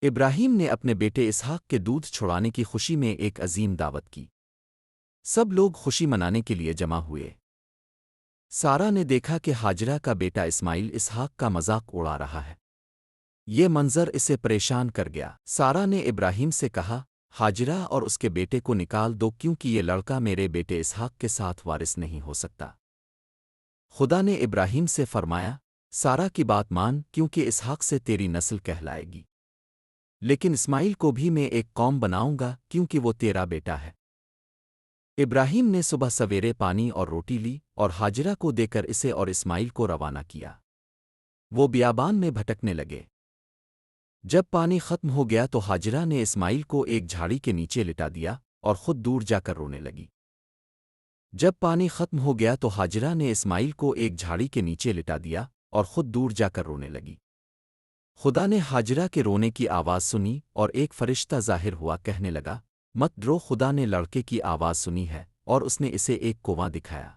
ابراہیم نے اپنے بیٹے اسحاق کے دودھ چھڑانے کی خوشی میں ایک عظیم دعوت کی۔ سب لوگ خوشی منانے کے لیے جمع ہوئے۔ سارا نے دیکھا کہ ہاجرہ کا بیٹا اسماعیل اسحاق کا مذاق اڑا رہا ہے۔ یہ منظر اسے پریشان کر گیا۔ سارا نے ابراہیم سے کہا، ہاجرہ اور اس کے بیٹے کو نکال دو کیونکہ یہ لڑکا میرے بیٹے اسحاق کے ساتھ وارث نہیں ہو سکتا۔ خدا نے ابراہیم سے فرمایا، سارا کی بات مان کیونکہ اسحاق سے تیری نسل کہلائے گی، لیکن اسماعیل کو بھی میں ایک قوم بناؤں گا کیونکہ وہ تیرا بیٹا ہے۔ ابراہیم نے صبح سویرے پانی اور روٹی لی اور ہاجرہ کو دے کر اسے اور اسماعیل کو روانہ کیا۔ وہ بیابان میں بھٹکنے لگے۔ جب پانی ختم ہو گیا تو ہاجرہ نے اسماعیل کو ایک جھاڑی کے نیچے لٹا دیا اور خود دور جا کر رونے لگی۔ جب پانی ختم ہو گیا تو ہاجرہ نے اسماعیل کو ایک جھاڑی کے نیچے لٹا دیا اور خود دور جا کر رونے لگی۔ خدا نے ہاجرہ کے رونے کی آواز سنی اور ایک فرشتہ ظاہر ہوا کہنے لگا، مت ڈرو، خدا نے لڑکے کی آواز سنی ہے اور اس نے اسے ایک کنواں دکھایا۔